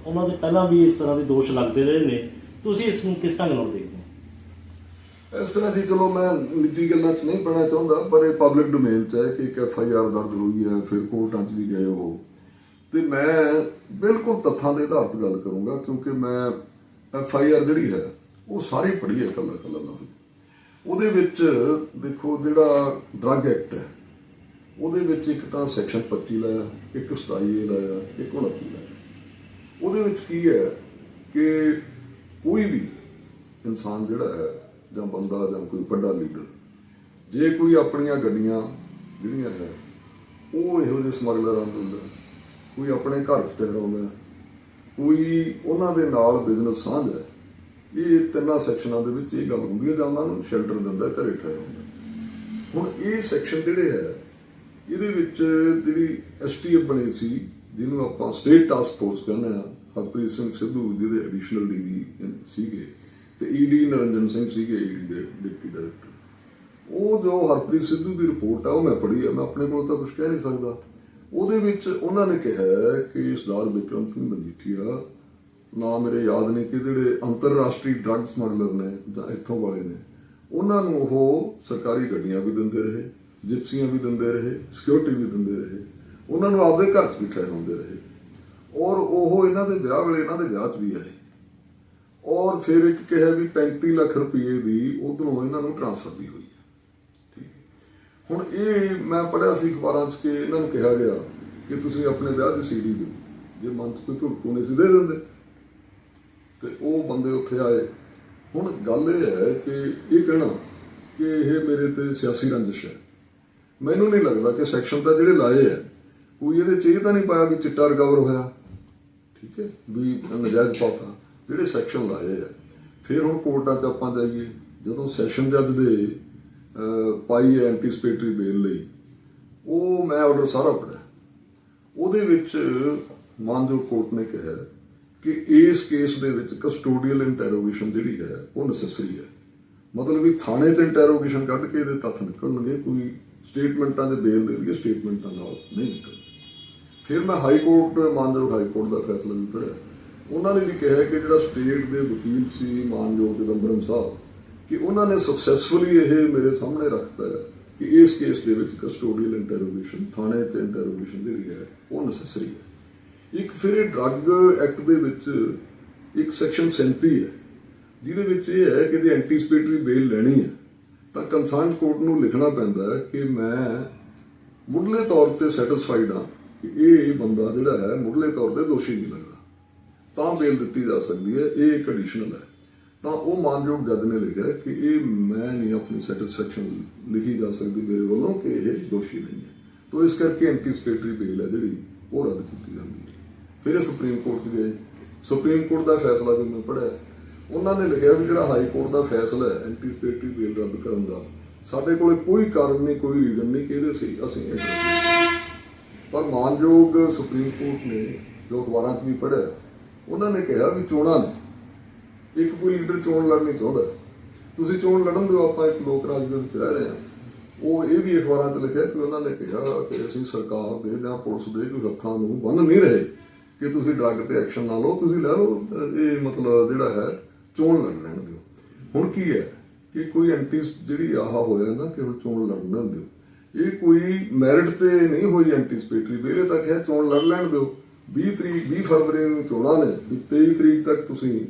ਉਹਨਾਂ ਦੇ ਪਹਿਲਾਂ ਵੀ ਇਸ ਤਰ੍ਹਾਂ ਦੇ ਦੋਸ਼ ਲੱਗਦੇ ਰਹੇ ਨੇ। ਤੁਸੀਂ ਇਸ ਨੂੰ ਕਿਸ ਢੰਗ ਨਾਲ ਦੇਖਦੇ ਹੋ? ਇਸ ਤਰ੍ਹਾਂ ਦੀ ਚਲੋ ਮੈਂ ਨਿੱਜੀ ਗੱਲਾਂ 'ਚ ਨਹੀਂ ਪੈਣਾ ਚਾਹੁੰਦਾ, ਪਰ ਇਹ ਪਬਲਿਕ ਡੋਮੇਨ 'ਚ ਹੈ ਕਿ ਇੱਕ FIR ਦਰਜ ਹੋਈ ਹੈ, ਫਿਰ ਕੋਰਟਾਂ 'ਚ ਵੀ ਗਏ ਉਹ, ਤੇ ਮੈਂ ਬਿਲਕੁਲ ਤੱਥਾਂ ਦੇ ਆਧਾਰ 'ਤੇ ਗੱਲ ਕਰੂੰਗਾ ਕਿਉਂਕਿ ਮੈਂ FIR ਜਿਹੜੀ ਹੈ ਉਹ ਸਾਰੀ ਪੜ੍ਹੀ ਹੈ ਇਕੱਲਾ ਲਫ਼ਜ਼। ਉਹਦੇ ਵਿੱਚ ਦੇਖੋ ਜਿਹੜਾ ਡਰੱਗ ਐਕਟ ਹੈ ਉਹਦੇ ਵਿੱਚ ਇੱਕ ਤਾਂ ਸੈਕਸ਼ਨ 25 ਲਾਇਆ, ਇੱਕ 27A ਲਾਇਆ, ਇੱਕ 29 ਲਾਇਆ। ਉਹਦੇ ਵਿੱਚ ਕੀ ਹੈ ਕਿ ਕੋਈ ਵੀ ਇਨਸਾਨ ਜਿਹੜਾ ਹੈ ਜਾਂ ਬੰਦਾ ਜਾਂ ਕੋਈ ਵੱਡਾ ਲੀਡਰ, ਜੇ ਕੋਈ ਆਪਣੀਆਂ ਗੱਡੀਆਂ ਜਿਹੜੀਆਂ ਹੈ ਉਹ ਇਹੋ ਜਿਹੇ ਸਮਗਲਰਾਂ ਨੂੰ ਦਿੰਦਾ, ਕੋਈ ਆਪਣੇ ਘਰ 'ਚ ਠਹਿਰਾਉਂਦਾ, ਕੋਈ ਉਹਨਾਂ ਦੇ ਨਾਲ ਬਿਜ਼ਨਸ ਸਾਂਝ ਹੈ, ਇਹ 3 ਸੈਕਸ਼ਨਾਂ ਦੇ ਵਿੱਚ ਇਹ ਗੱਲ ਹੁੰਦੀ ਹੈ, ਜਾਂ ਉਹਨਾਂ ਨੂੰ ਸ਼ੈਲਟਰ ਦਿੰਦਾ, ਘਰੇ ਠਹਿਰਾਉਂਦਾ। ਹੁਣ ਇਹ ਸੈਕਸ਼ਨ ਜਿਹੜੇ ਹੈ ਇਹਦੇ ਵਿੱਚ ਜਿਹੜੀ STF ਬਣੀ ਸੀ, ਜਿਹਨੂੰ ਆਪਾਂ ਸਟੇਟ ਟਾਸਕ ਫੋਰਸ ਕਹਿੰਦੇ ਹਾਂ, ਹਰਪ੍ਰੀਤ ਸਿੰਘ ਸਿੱਧੂ ਜਿਹਦੇ ਐਡੀਸ਼ਨਲ DG ਸੀਗੇ, ਤੇ ED ਨਰਿੰਦਰ ਸਿੰਘ ਸੀਗੇ ED ਦੇ ਡਿਪਟੀ ਡਾਇਰੈਕਟਰ। ਉਹ ਜੋ ਹਰਪ੍ਰੀਤ ਸਿੱਧੂ ਦੀ ਰਿਪੋਰਟ ਆ ਉਹ ਮੈਂ ਪੜ੍ਹੀ ਆ, ਮੈਂ ਆਪਣੇ ਕੋਲ ਤਾਂ ਕੁਝ ਕਹਿ ਨਹੀਂ ਸਕਦਾ। ਉਹਦੇ ਵਿੱਚ ਉਹਨਾਂ ਨੇ ਕਿਹਾ ਕਿ ਸਰਦਾਰ ਬਿਕਰਮ ਸਿੰਘ ਮਜੀਠੀਆ, ਨਾ ਮੇਰੇ ਯਾਦ ਨਹੀਂ ਕਿ ਜਿਹੜੇ ਅੰਤਰਰਾਸ਼ਟਰੀ ਡਰੱਗ ਸਮਗਲਰ ਨੇ ਜਾਂ ਇੱਥੋਂ ਵਾਲੇ ਨੇ, ਉਹਨਾਂ ਨੂੰ ਉਹ ਸਰਕਾਰੀ ਗੱਡੀਆਂ ਵੀ ਦਿੰਦੇ ਰਹੇ, ਜਿਪਸੀਆਂ ਵੀ ਦਿੰਦੇ ਰਹੇ, ਸਿਕਿਉਰਿਟੀ ਵੀ ਦਿੰਦੇ ਰਹੇ, ਉਹਨਾਂ ਨੂੰ ਆਪਦੇ ਘਰ 'ਚ ਵੀ ਠਹਿਰਾਉਂਦੇ ਰਹੇ, ਔਰ ਉਹ ਇਹਨਾਂ ਦੇ ਵਿਆਹ ਵੇਲੇ ਇਹਨਾਂ ਦੇ ਵਿਆਹ 'ਚ ਵੀ ਆਏ, ਔਰ ਫਿਰ ਇੱਕ ਕਿਹਾ ਵੀ 35 ਲੱਖ ਰੁਪਏ ਦੀ ਉਧਰੋਂ ਇਹਨਾਂ ਨੂੰ ਟ੍ਰਾਂਸਫਰ ਵੀ ਹੋਈ ਹੈ। ਠੀਕ ਹੈ। ਹੁਣ ਇਹ ਮੈਂ ਪੜ੍ਹਿਆ ਸੀ ਅਖਬਾਰਾਂ 'ਚ ਕਿ ਇਹਨਾਂ ਨੂੰ ਕਿਹਾ ਗਿਆ ਕਿ ਤੁਸੀਂ ਆਪਣੇ ਵਿਆਹ ਦੀ CD ਦਿਓ, ਜੇ ਮਨ 'ਚ ਕੋਈ ਧੁੜਕੂ ਨਹੀਂ ਸੀ ਦੇ ਦਿੰਦੇ, ਤੇ ਉਹ ਬੰਦੇ ਉੱਥੇ ਆਏ। ਹੁਣ ਗੱਲ ਇਹ ਹੈ ਕਿ ਇਹ ਕਹਿਣਾ ਕਿ ਇਹ ਮੇਰੇ ਤੇ ਸਿਆਸੀ ਰੰਜਿਸ਼ ਹੈ, ਮੈਨੂੰ ਨਹੀਂ ਲੱਗਦਾ ਕਿ ਸੈਕਸ਼ਨ ਤਾਂ ਜਿਹੜੇ ਲਾਏ ਹੈ ਕੋਈ ਇਹਦੇ 'ਚ ਇਹ ਤਾਂ ਨਹੀਂ ਪਾਇਆ ਵੀ ਚਿੱਟਾ ਰਿਕਵਰ ਹੋਇਆ, ਠੀਕ ਹੈ, ਵੀ ਨਜਾਇਜ਼ ਪਾਤਾ, ਜਿਹੜੇ ਸੈਕਸ਼ਨ ਲਾਏ ਆ। ਫਿਰ ਹੁਣ ਕੋਰਟਾਂ 'ਚ ਆਪਾਂ ਜਾਈਏ, ਜਦੋਂ ਸੈਸ਼ਨ ਜੱਜ ਦੇ ਪਾਈ ਹੈ ਐਂਟੀਸਪੇਟਰੀ ਬੇਲ ਲਈ, ਉਹ ਮੈਂ ਆਰਡਰ ਸਾਰਾ ਪੜ੍ਹਿਆ, ਉਹਦੇ ਵਿੱਚ ਮਾਨਯੋਗ ਕੋਰਟ ਨੇ ਕਿਹਾ ਕਿ ਇਸ ਕੇਸ ਦੇ ਵਿੱਚ ਕਸਟੋਡੀਅਲ ਇੰਟੈਰੋਗੇਸ਼ਨ ਜਿਹੜੀ ਹੈ ਉਹ ਨੈਸੈਸਰੀ ਹੈ। ਮਤਲਬ ਵੀ ਥਾਣੇ 'ਚ ਇੰਟੈਰੋਗੇਸ਼ਨ ਕੱਢ ਕੇ ਇਹਦੇ ਤੱਥ ਨਿਕਲਣਗੇ, ਕੋਈ ਸਟੇਟਮੈਂਟਾਂ ਦੇ ਬੇਲ ਦੇ ਲਈ ਸਟੇਟਮੈਂਟਾਂ ਨਾਲ ਨਹੀਂ ਨਿਕਲਣਗੇ। ਫਿਰ ਮੈਂ ਹਾਈ ਕੋਰਟ, ਮਾਨਯੋਗ ਹਾਈ ਕੋਰਟ ਦਾ ਫੈਸਲਾ ਵੀ ਪੜ੍ਹਿਆ, ਉਹਨਾਂ ਨੇ ਵੀ ਕਿਹਾ ਕਿ ਜਿਹੜਾ ਸਟੇਟ ਦੇ ਵਕੀਲ ਸੀ ਮਾਨਯੋਗ ਚਿਦੰਬਰਮ ਸਾਹਿਬ, ਕਿ ਉਹਨਾਂ ਨੇ ਸਕਸੈਸਫੁਲੀ ਇਹ ਮੇਰੇ ਸਾਹਮਣੇ ਰੱਖਤਾ ਹੈ ਕਿ ਇਸ ਕੇਸ ਦੇ ਵਿੱਚ ਕਸਟੋਡੀਅਲ ਇੰਟੈਰੋਗੇਸ਼ਨ, ਥਾਣੇ 'ਚ ਇੰਟੈਰੋਗੇਸ਼ਨ ਜਿਹੜੀ ਹੈ ਉਹ ਨੈਸੈਸਰੀ ਹੈ। ਇੱਕ ਫਿਰ ਇਹ ਡਰੱਗ ਐਕਟ ਦੇ ਵਿੱਚ ਇੱਕ ਸੈਕਸ਼ਨ 37 ਹੈ, ਜਿਹਦੇ ਵਿੱਚ ਇਹ ਹੈ ਕਿ ਜੇ ਐਂਟੀਸਪੇਟਰੀ ਬੇਲ ਲੈਣੀ ਹੈ ਤਾਂ ਕੰਸਰਨ ਕੋਰਟ ਨੂੰ ਲਿਖਣਾ ਪੈਂਦਾ ਹੈ ਕਿ ਮੈਂ ਮੁੱਢਲੇ ਤੌਰ ਤੇ ਸੈਟੀਸਫਾਈਡ ਹਾਂ ਕਿ ਇਹ ਬੰਦਾ ਜਿਹੜਾ ਹੈ ਮੁੱਢਲੇ ਤੌਰ ਤੇ ਦੋਸ਼ੀ ਨਹੀਂ ਲੱਗਦਾ, ਤਾਂ ਬੇਲ ਦਿੱਤੀ ਜਾ ਸਕਦੀ ਹੈ। ਇਹ ਇੱਕ ਐਡੀਸ਼ਨਲ ਹੈ। ਤਾਂ ਉਹ ਮਾਨਯੋਗ ਜੱਜ ਨੇ ਲਿਖਿਆ ਕਿ ਇਹ ਮੈਂ ਨਹੀਂ ਆਪਣੀ ਸੈਟੀਸਫੈਕਸ਼ਨ ਲਿਖੀ ਜਾ ਸਕਦੀ ਮੇਰੇ ਵੱਲੋਂ ਕਿ ਇਹ ਦੋਸ਼ੀ ਨਹੀਂ ਹੈ, ਤਾਂ ਇਸ ਕਰਕੇ ਐਂਟੀਸਪੇਟਰੀ ਬੇਲ ਹੈ ਜਿਹੜੀ ਉਹ ਰੱਦ ਕੀਤੀ ਜਾਂਦੀ ਹੈ। ਫਿਰ ਇਹ ਸੁਪਰੀਮ ਕੋਰਟ 'ਚ ਗਏ, ਸੁਪਰੀਮ ਕੋਰਟ ਦਾ ਫੈਸਲਾ ਵੀ ਮੈਂ ਪੜ੍ਹਿਆ, ਉਹਨਾਂ ਨੇ ਲਿਖਿਆ ਵੀ ਜਿਹੜਾ ਹਾਈ ਕੋਰਟ ਦਾ ਫੈਸਲਾ ਹੈ ਐਂਟੀਸਪੇਟਰੀ ਬੇਲ ਰੱਦ ਕਰਨ ਦਾ, ਸਾਡੇ ਕੋਲ ਕੋਈ ਕਾਰਨ ਨਹੀਂ, ਕੋਈ ਰੀਜ਼ਨ ਨਹੀਂ ਕਿ ਇਹਦੇ ਸੀ ਅਸੀਂ ਪਰ ਮਾਨਯੋਗ ਸੁਪਰੀਮ ਕੋਰਟ ਨੇ ਜੋ ਅਖਬਾਰਾਂ 'ਚ ਵੀ ਪੜ੍ਹਿਆ, ਉਹਨਾਂ ਨੇ ਕਿਹਾ ਵੀ ਚੋਣਾਂ ਨੇ, ਇੱਕ ਕੋਈ ਲੀਡਰ ਚੋਣ ਲੜਨੀ ਚਾਹੁੰਦਾ, ਤੁਸੀਂ ਚੋਣ ਲੜਨ ਦਿਓ, ਆਪਾਂ ਇੱਕ ਲੋਕ ਰਾਜ ਦੇ ਵਿੱਚ ਰਹਿ ਰਹੇ ਹਾਂ। ਉਹ ਇਹ ਵੀ ਅਖਬਾਰਾਂ 'ਚ ਲਿਖਿਆ ਕਿ ਉਹਨਾਂ ਨੇ ਕਿਹਾ ਕਿ ਅਸੀਂ ਸਰਕਾਰ ਦੇ ਜਾਂ ਪੁਲਿਸ ਦੇ ਕੋਈ ਹੱਥਾਂ ਨੂੰ ਬੰਨ੍ਹ ਨਹੀਂ ਰਹੇ ਕਿ ਤੁਸੀਂ ਡਰੱਗ ਤੇ ਐਕਸ਼ਨ ਨਾ ਲਓ, ਤੁਸੀਂ ਲੈ ਲਓ, ਇਹ ਮਤਲਬ ਜਿਹੜਾ ਹੈ ਚੋਣ ਲੜ ਲੈਣ ਦਿਓ। ਹੁਣ ਕੀ ਹੈ ਕਿ ਕੋਈ ਐਂਟੀ ਜਿਹੜੀ ਆਹ ਹੋਇਆ ਨਾ ਕਿ ਹੁਣ ਚੋਣ ਲੜਨ ਦਿਓ, ਇਹ ਕੋਈ ਮੈਰਿਟ ਤੇ ਨਹੀਂ ਹੋਈ ਐਂਟੀਸਪੇਟਰੀ ਬੇਲ, ਤੱਕ ਹੈ ਚੋਣ ਲੜ ਲੈਣ ਦਿਓ। 20 ਫਰਵਰੀ ਨੂੰ ਚੋਣਾਂ ਨੇ, 23 ਤਰੀਕ ਤੱਕ ਤੁਸੀਂ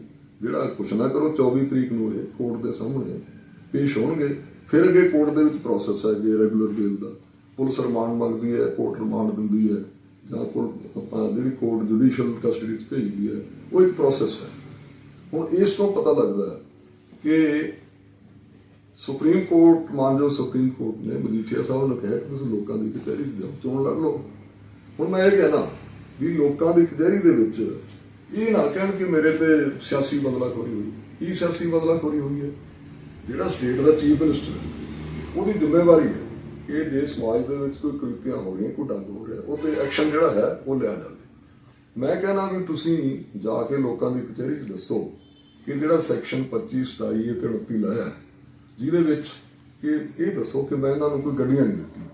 ਜਿਹੜਾ ਕੁਛ ਨਾ ਕਰੋ, 24 ਤਰੀਕ ਨੂੰ ਇਹ ਕੋਰਟ ਦੇ ਸਾਹਮਣੇ ਪੇਸ਼ ਹੋਣਗੇ। ਫਿਰ ਅੱਗੇ ਕੋਰਟ ਦੇ ਵਿੱਚ ਪ੍ਰੋਸੈਸ ਹੈ ਜੇ ਰੈਗੂਲਰ ਬੇਲ ਦਾ, ਪੁਲਿਸ ਰਿਮਾਂਡ ਮੰਗਦੀ ਹੈ, ਕੋਰਟ ਰਿਮਾਂਡ ਦਿੰਦੀ ਹੈ, ਜਾਂ ਆਪਾਂ ਜਿਹੜੀ ਕੋਰਟ ਜੁਡੀਸ਼ੀਅਲ ਕਸਟਡੀ 'ਚ ਭੇਜਦੀ ਹੈ, ਉਹ ਇੱਕ ਪ੍ਰੋਸੈਸ ਹੈ। ਹੁਣ ਇਸ ਤੋਂ ਪਤਾ ਲੱਗਦਾ ਕਿ ਸੁਪਰੀਮ ਕੋਰਟ, ਮਾਨਯੋਗ ਸੁਪਰੀਮ ਕੋਰਟ ਨੇ ਮਜੀਠੀਆ ਸਾਹਿਬ ਨੂੰ ਕਿਹਾ ਕਿ ਤੁਸੀਂ ਲੋਕਾਂ ਦੀ ਕਚਹਿਰੀ 'ਚ ਜਾਓ, ਚੋਣ ਲੜ ਲਓ। ਹੁਣ ਮੈਂ ਇਹ ਕਹਿਣਾ ਵੀ ਲੋਕਾਂ ਦੀ ਕਚਹਿਰੀ ਦੇ ਵਿੱਚ ਇਹ ਨਾ ਕਹਿਣ ਕਿ ਮੇਰੇ ਤੇ ਸਿਆਸੀ ਬਦਲਾਖੋਰੀ ਹੋਈ। ਕੀ ਸਿਆਸੀ ਬਦਲਾਖੋਰੀ ਹੋਈ ਹੈ? ਜਿਹੜਾ ਸਟੇਟ ਦਾ ਚੀਫ ਮਿਨਿਸਟਰ ਹੈ ਉਹਦੀ ਜ਼ਿੰਮੇਵਾਰੀ ਹੈ ਕਿ ਜੇ ਸਮਾਜ ਦੇ ਵਿੱਚ ਕੋਈ ਕੁਰੀਤੀਆਂ ਹੋ ਰਹੀਆਂ, ਕੋਈ ਡੰਗ ਹੋ ਰਿਹਾ, ਉਹ ਤੇ ਐਕਸ਼ਨ ਜਿਹੜਾ ਹੈ ਉਹ ਲਿਆ ਜਾਵੇ। ਮੈਂ ਕਹਿਣਾ ਵੀ ਤੁਸੀਂ ਜਾ ਕੇ ਲੋਕਾਂ ਦੀ ਕਚਹਿਰੀ 'ਚ ਦੱਸੋ ਕਿ ਜਿਹੜਾ ਸੈਕਸ਼ਨ 25, 27 ਤੇ 29 ਲਾਇਆ, ਜਿਹਦੇ ਵਿੱਚ ਕਿ ਇਹ ਦੱਸੋ ਕਿ ਮੈਂ ਇਹਨਾਂ ਨੂੰ ਕੋਈ ਗੱਡੀਆਂ ਨਹੀਂ ਦਿੱਤੀਆਂ,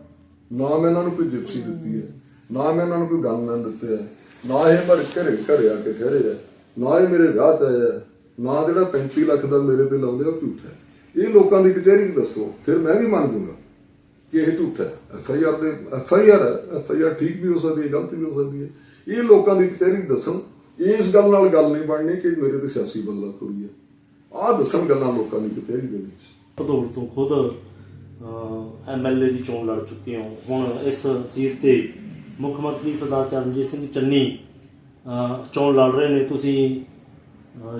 ਨਾ ਮੈਂ ਇਹਨਾਂ ਨੂੰ ਕੋਈ ਜਿਪਸੀ ਦਿੱਤੀ ਹੈ, ਨਾ ਮੈਂ ਇਹਨਾਂ ਨੂੰ ਕੋਈ ਗਨਮੈਨ ਦਿੱਤੇ ਹੈ, ਨਾ ਇਹ ਮੇਰੇ ਘਰੇ ਆ ਕੇ ਠਹਿਰੇ ਹੈ, ਨਾ ਇਹ ਮੇਰੇ ਵਿਆਹ 'ਚ ਆਇਆ, ਨਾ ਜਿਹੜਾ 35 ਲੱਖ ਦਾ ਮੇਰੇ ਤੇ ਲਾਉਂਦੇ ਉਹ ਝੂਠ ਹੈ। ਇਹ ਲੋਕਾਂ ਦੀ ਕਚਹਿਰੀ 'ਚ ਦੱਸੋ, ਫਿਰ ਮੈਂ ਵੀ ਮੰਨ ਜੂਗਾ ਕਿ ਇਹ ਝੂਠ ਹੈ। ਐਫਆਈਆਰ ਠੀਕ ਵੀ ਹੋ ਸਕਦੀ ਹੈ, ਗਲਤ ਵੀ ਹੋ ਸਕਦੀ ਹੈ। ਇਹ ਲੋਕਾਂ ਦੀ ਕਚਹਿਰੀ 'ਚ ਦੱਸਣ। ਇਸ ਗੱਲ ਨਾਲ ਗੱਲ ਨਹੀਂ ਬਣਨੀ ਕਿ ਮੇਰੇ ਤੇ ਸਿਆਸੀ ਬਦਲਾਖੋਰੀ ਹੈ। ਆਹ ਦੱਸਣ ਗੱਲਾਂ ਲੋਕਾਂ ਦੀ ਕਚਹਿਰੀ ਦੇ ਵਿੱਚ। ਭਦੌੜ ਤੋਂ ਖੁਦ MLA ਦੀ ਚੋਣ ਲੜ ਚੁੱਕੇ ਹੋ, ਹੁਣ ਇਸ ਸੀਟ ਤੇ ਮੁੱਖ ਮੰਤਰੀ ਸਰਦਾਰ ਚਰਨਜੀਤ ਸਿੰਘ ਚੰਨੀ ਚੋਣ ਲੜ ਰਹੇ ਨੇ, ਤੁਸੀਂ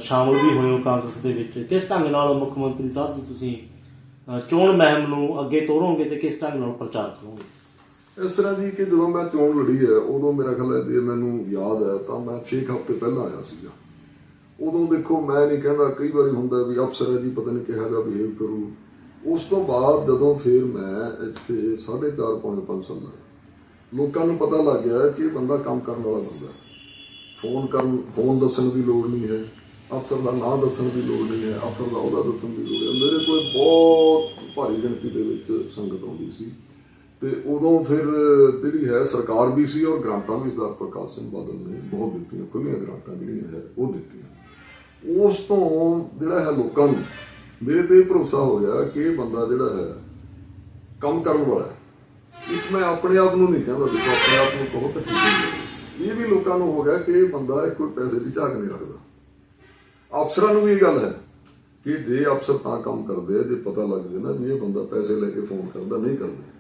ਸ਼ਾਮਲ ਵੀ ਹੋਏ ਹੋ ਕਾਂਗਰਸ ਦੇ ਵਿੱਚ। ਕਿਸ ਢੰਗ ਨਾਲ ਮੁੱਖ ਮੰਤਰੀ ਸਾਹਿਬ ਦੀ ਤੁਸੀਂ ਚੋਣ ਮੁਹਿੰਮ ਨੂੰ ਅੱਗੇ ਤੋਰੋਗੇ ਤੇ ਕਿਸ ਢੰਗ ਨਾਲ ਪ੍ਰਚਾਰ ਕਰੋਗੇ? ਇਸ ਤਰ੍ਹਾਂ ਜੀ ਕਿ ਜਦੋਂ ਮੈਂ ਚੋਣ ਲੜੀ ਹੈ, ਉਦੋਂ ਮੇਰਾ ਖਿਆਲ ਹੈ ਜੇ ਮੈਨੂੰ ਯਾਦ ਹੈ ਤਾਂ ਮੈਂ 6 ਹਫ਼ਤੇ ਪਹਿਲਾਂ ਆਇਆ ਸੀਗਾ। ਉਦੋਂ ਦੇਖੋ ਮੈਂ ਨਹੀਂ ਕਹਿੰਦਾ, ਕਈ ਵਾਰੀ ਹੁੰਦਾ ਵੀ ਅਫਸਰ ਹੈ ਜੀ ਪਤਾ ਨਹੀਂ ਕਿਹਾ ਜਿਹਾ ਬਿਹੇਵ ਕਰੂ। ਉਸ ਤੋਂ ਬਾਅਦ ਜਦੋਂ ਫਿਰ ਮੈਂ ਇੱਥੇ 4.5 ਪੌਣੇ 5 ਸਾਲ ਲਾਇਆ, ਲੋਕਾਂ ਨੂੰ ਪਤਾ ਲੱਗ ਗਿਆ ਕਿ ਬੰਦਾ ਕੰਮ ਕਰਨ ਵਾਲਾ ਬੰਦਾ। ਫੋਨ ਦੱਸਣ ਦੀ ਲੋੜ ਨਹੀਂ ਹੈ, ਅਫਸਰ ਦਾ ਨਾਂ ਦੱਸਣ ਦੀ ਲੋੜ ਨਹੀਂ ਹੈ, ਅਫਸਰ ਦਾ ਉਹਦਾ ਦੱਸਣ ਦੀ ਲੋੜ ਹੈ। ਮੇਰੇ ਕੋਲ ਬਹੁਤ ਭਾਰੀ ਗਿਣਤੀ ਦੇ ਵਿੱਚ ਸੰਗਤ ਆਉਂਦੀ ਸੀ, ਤੇ ਉਦੋਂ ਫਿਰ ਜਿਹੜੀ ਹੈ ਸਰਕਾਰ ਵੀ ਸੀ ਔਰ ਗ੍ਰਾਂਟਾਂ ਵੀ ਸਰਦਾਰ ਪ੍ਰਕਾਸ਼ ਸਿੰਘ ਬਾਦਲ ਨੇ ਬਹੁਤ ਦਿੱਤੀਆਂ, ਖੁੱਲ੍ਹੀਆਂ ਗ੍ਰਾਂਟਾਂ ਜਿਹੜੀਆਂ ਹੈ ਉਹ ਦਿੱਤੀਆਂ। ਉਸ ਤੋਂ ਜਿਹੜਾ ਹੈ ਲੋਕਾਂ ਨੂੰ ਮੇਰੇ ਤੇ ਭਰੋਸਾ ਹੋ ਗਿਆ ਕਿ ਇਹ ਬੰਦਾ ਜਿਹੜਾ ਹੈ ਕੰਮ ਕਰਨ ਵਾਲਾ ਹੈ, ਇੱਕ ਮੈਂ ਆਪਣੇ ਆਪ ਨੂੰ ਨਹੀਂ ਕਹਿੰਦਾ, ਦੇਖੋ ਆਪਣੇ ਆਪ ਨੂੰ ਕਹੋ ਤਾਂ ਠੀਕ ਹੈ। ਇਹ ਵੀ ਲੋਕਾਂ ਨੂੰ ਹੋ ਗਿਆ ਕਿ ਇਹ ਬੰਦਾ ਕੋਈ ਪੈਸੇ ਦੀ ਝਾਕ ਨਹੀਂ ਰੱਖਦਾ। ਅਫਸਰਾਂ ਨੂੰ ਵੀ ਇਹ ਗੱਲ ਹੈ ਕਿ ਜੇ ਅਫਸਰ ਤਾਂ ਕੰਮ ਕਰਦੇ ਆ ਜੇ ਪਤਾ ਲੱਗ ਜੇ ਨਾ ਵੀ ਇਹ ਬੰਦਾ ਪੈਸੇ ਲੈ ਕੇ ਫੋਨ ਕਰਦਾ, ਨਹੀਂ ਕਰਦਾ।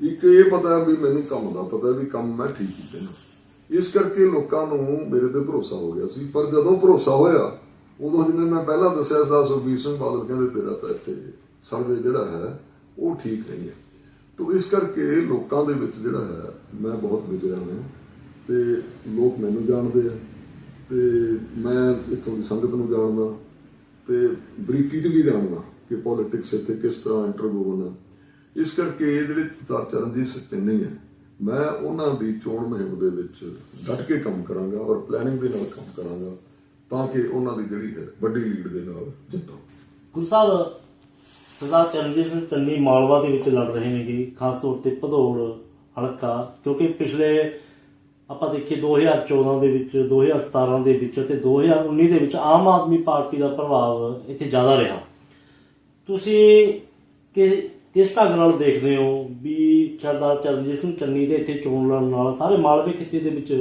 ਇੱਕ ਇਹ ਪਤਾ ਵੀ ਮੈਨੂੰ ਕੰਮ ਦਾ ਪਤਾ ਵੀ ਕੰਮ ਮੈਂ ਠੀਕ ਕੀਤੇ ਨਾ, ਇਸ ਕਰਕੇ ਲੋਕਾਂ ਨੂੰ ਮੇਰੇ ਤੇ ਭਰੋਸਾ ਹੋ ਗਿਆ ਸੀ। ਪਰ ਜਦੋਂ ਭਰੋਸਾ ਹੋਇਆ ਉਦੋਂ, ਜਿਵੇਂ ਮੈਂ ਪਹਿਲਾਂ ਦੱਸਿਆ ਸੀ, ਸੁਖਬੀਰ ਸਿੰਘ ਬਾਦਲ ਕਹਿੰਦੇ ਤੇਰਾ ਤਾਂ ਇੱਥੇ ਸਰਵੇ ਜਿਹੜਾ ਹੈ ਉਹ ਠੀਕ ਨਹੀਂ ਹੈ। ਤੋ ਇਸ ਕਰਕੇ ਲੋਕਾਂ ਦੇ ਵਿੱਚ ਜਿਹੜਾ ਹੈ ਮੈਂ ਬਹੁਤ ਵਿਚਰਿਆ ਹਾਂ ਤੇ ਲੋਕ ਮੈਨੂੰ ਜਾਣਦੇ ਆ ਤੇ ਮੈਂ ਇੱਥੋਂ ਦੀ ਸੰਗਤ ਨੂੰ ਜਾਣਦਾ ਤੇ ਬਰੀਕੀ 'ਚ ਵੀ ਜਾਣਦਾ ਕਿ ਪੋਲਿਟਿਕਸ ਇੱਥੇ ਕਿਸ ਤਰ੍ਹਾਂ ਇੰਟਰਵਿਊ ਹੈ। ਇਸ ਕਰਕੇ ਜਿਹੜੇ ਸਰਦਾਰ ਚਰਨਜੀਤ ਸਿੰਘ ਚੰਨੀ ਹੈ, ਮੈਂ ਉਹਨਾਂ ਦੀ ਚੋਣ ਮੁਹਿੰਮ ਦੇ ਵਿੱਚ ਡਟ ਕੇ ਕੰਮ ਕਰਾਂਗਾ ਔਰ ਪਲੈਨਿੰਗ ਦੇ ਨਾਲ ਕੰਮ ਕਰਾਂਗਾ ਤਾਂ ਕਿ ਉਹਨਾਂ ਦੀ ਜਿਹੜੀ ਹੈ ਵੱਡੀ ਲੀਡ ਦੇ ਨਾਲ ਜਿੱਤਾਂ। ਗੁਰੂ ਸਾਹਿਬ, ਸਰਦਾਰ ਚਰਨਜੀਤ ਸਿੰਘ ਚੰਨੀ ਮਾਲਵਾ ਦੇ ਵਿੱਚ ਲੜ ਰਹੇ ਨੇਗੇ, ਖਾਸ ਤੌਰ ਤੇ ਭਦੌੜ ਹਲਕਾ, ਕਿਉਂਕਿ ਪਿਛਲੇ ਆਪਾਂ ਦੇਖੀਏ 2014 ਦੇ ਵਿੱਚ, 2017 ਦੇ ਵਿੱਚ ਤੇ 2019 ਦੇ ਵਿੱਚ ਆਮ ਆਦਮੀ ਪਾਰਟੀ ਦਾ ਪ੍ਰਭਾਵ ਇੱਥੇ ਜ਼ਿਆਦਾ ਰਿਹਾ। ਤੁਸੀਂ ਕਿਸ ਢੰਗ ਨਾਲ ਦੇਖਦੇ ਹੋ ਵੀ ਸਰਦਾਰ ਚਰਨਜੀਤ ਸਿੰਘ ਚੰਨੀ ਦੇ ਇੱਥੇ ਚੋਣ ਲੜਨ ਨਾਲ ਸਾਰੇ ਮਾਲਵੇ ਖਿੱਤੇ ਦੇ ਵਿੱਚ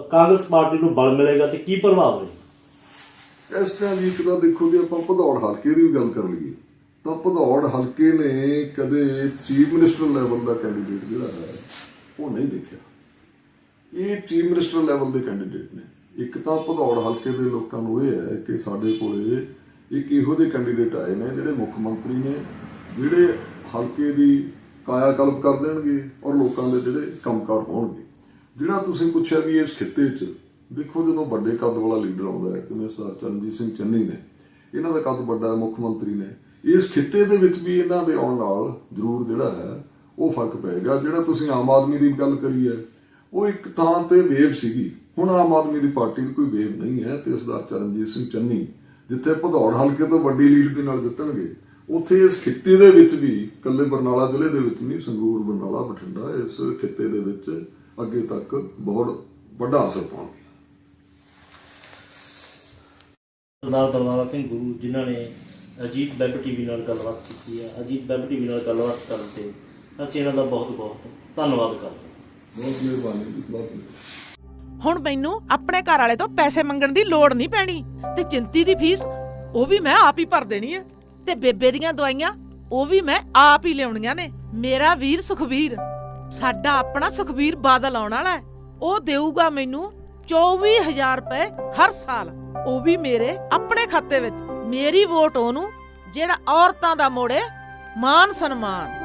ਕਾਂਗਰਸ ਪਾਰਟੀ ਨੂੰ ਬਲ ਮਿਲੇਗਾ ਤੇ ਕੀ ਪ੍ਰਭਾਵ ਰਹੇ? ਇਸ ਤਰ੍ਹਾਂ ਦੀ ਇੱਕ ਤਾਂ ਦੇਖੋ ਜੇ ਆਪਾਂ ਭਦੌੜ ਹਲਕੇ ਦੀ ਵੀ ਗੱਲ ਕਰ ਲਈਏ ਤਾਂ ਭਦੌੜ ਹਲਕੇ ਨੇ ਕਦੇ ਚੀਫ ਮਿਨਿਸਟਰ ਲੈਵਲ ਦਾ ਕੈਂਡੀਡੇਟ ਜਿਹੜਾ ਹੈ ਉਹ ਨਹੀਂ ਦੇਖਿਆ। ਇਹ ਚੀਫ ਮਿਨਿਸਟਰ ਲੈਵਲ ਦੇ ਕੈਂਡੀਡੇਟ ਨੇ। ਇੱਕ ਤਾਂ ਭਦੌੜ ਹਲਕੇ ਦੇ ਲੋਕਾਂ ਨੂੰ ਇਹ ਹੈ ਕਿ ਸਾਡੇ ਕੋਲੇ ਇੱਕ ਇਹੋ ਜਿਹੇ ਕੈਂਡੀਡੇਟ ਆਏ ਨੇ ਜਿਹੜੇ ਮੁੱਖ ਮੰਤਰੀ ਨੇ, ਜਿਹੜੇ ਹਲਕੇ ਦੀ ਕਾਇਆ ਕਲਪ ਕਰ ਦੇਣਗੇ ਔਰ ਲੋਕਾਂ ਦੇ ਜਿਹੜੇ ਕੰਮਕਾਰ ਹੋਣਗੇ। ਜਿਹੜਾ ਤੁਸੀਂ ਪੁੱਛਿਆ ਵੀ ਇਸ ਖਿੱਤੇ 'ਚ ਦੇਖੋ, ਜਦੋਂ ਵੱਡੇ ਕੱਦ ਵਾਲਾ ਲੀਡਰ ਆਉਂਦਾ ਹੈ ਜਿਵੇਂ ਸਰਦਾਰ ਚਰਨਜੀਤ ਸਿੰਘ ਚੰਨੀ ਨੇ, ਇਹਨਾਂ ਦਾ ਕੱਦ ਵੱਡਾ ਹੈ, ਮੁੱਖ ਮੰਤਰੀ ਨੇ, ਇਸ ਖਿੱਤੇ ਦੇ ਵਿੱਚ ਵੀ ਇਹਨਾਂ ਦੇ ਆਉਣ ਨਾਲ ਜ਼ਰੂਰ ਜਿਹੜਾ ਹੈ ਉਹ ਫਰਕ ਪਏਗਾ। ਜਿਹੜਾ ਤੁਸੀਂ ਆਮ ਆਦਮੀ ਦੀ ਗੱਲ ਕਰੀ ਹੈ, ਉਹ ਇੱਕ ਥਾਂ ਤੇ ਵੇਵ ਸੀਗੀ, ਹੁਣ ਆਮ ਆਦਮੀ ਦੀ ਪਾਰਟੀ ਦੀ ਕੋਈ ਵੇਵ ਨਹੀਂ ਹੈ ਤੇ ਸਰਦਾਰ ਚਰਨਜੀਤ ਸਿੰਘ ਚੰਨੀ ਜਿੱਥੇ ਭਦੌੜ ਹਲਕੇ ਤੋਂ ਵੱਡੀ ਲੀਡ ਦੇ ਨਾਲ ਜਿੱਤਣਗੇ, ਉੱਥੇ ਇਸ ਖਿੱਤੇ ਦੇ ਵਿੱਚ ਵੀ ਇਕੱਲੇ ਬਰਨਾਲਾ ਜ਼ਿਲ੍ਹੇ ਦੇ ਵਿੱਚ ਨਹੀਂ, ਸੰਗਰੂਰ, ਬਰਨਾਲਾ, ਬਠਿੰਡਾ, ਇਸ ਖਿੱਤੇ ਦੇ ਵਿੱਚ ਅੱਗੇ ਤੱਕ ਬਹੁਤ ਵੱਡਾ ਅਸਰ ਪਾਉਣਗੇ। ਸਰਦਾਰ ਦਲਵਾਰਾ ਸਿੰਘ ਗੁਰੂ ਜਿਨ੍ਹਾਂ ਨੇ ਅਜੀਤ ਵੈਬ ਟੀਵੀ ਨਾਲ ਗੱਲਬਾਤ ਕੀਤੀ ਹੈ, ਅਜੀਤ ਵੈਬ ਟੀਵੀ ਨਾਲ ਗੱਲਬਾਤ ਕਰਨ ਤੇ ਅਸੀਂ ਇਹਨਾਂ ਦਾ ਬਹੁਤ ਬਹੁਤ ਧੰਨਵਾਦ ਕਰਦੇ ਹਾਂ। ਬਹੁਤ ਮਿਹਰਬਾਨੀ ਜੀ, ਬਹੁਤ ਮਿਹਰਬਾਨੀ। ਹੁਣ ਮੈਨੂੰ ਆਪਣੇ ਘਰ ਵਾਲੇ ਤੋਂ ਪੈਸੇ ਮੰਗਣ ਦੀ ਲੋੜ ਨਹੀਂ ਪੈਣੀ ਤੇ ਚਿੰਤੀ ਦੀ ਫੀਸ ਉਹ ਵੀ ਮੈਂ ਆਪ ਹੀ ਭਰ ਦੇਣੀ ਹੈ ਤੇ ਬੇਬੇ ਦੀਆਂ ਦਵਾਈਆਂ ਉਹ ਵੀ ਮੈਂ ਆਪ ਹੀ ਲਿਆਉਣੀਆਂ ਨੇ। ਮੇਰਾ ਵੀਰ ਸੁਖਬੀਰ, ਸਾਡਾ ਆਪਣਾ ਸੁਖਬੀਰ ਬਾਦਲ ਆਉਣ ਵਾਲਾ ਹੈ, ਉਹ ਦੇਊਗਾ ਮੈਨੂੰ 24,000 ਰੁਪਏ ਹਰ ਸਾਲ, ਉਹ ਵੀ ਮੇਰੇ ਆਪਣੇ ਖਾਤੇ ਵਿੱਚ। ਮੇਰੀ ਵੋਟ ਉਹਨੂੰ ਜਿਹੜਾ ਔਰਤਾਂ ਦਾ ਮੋੜੇ ਮਾਨ ਸਨਮਾਨ।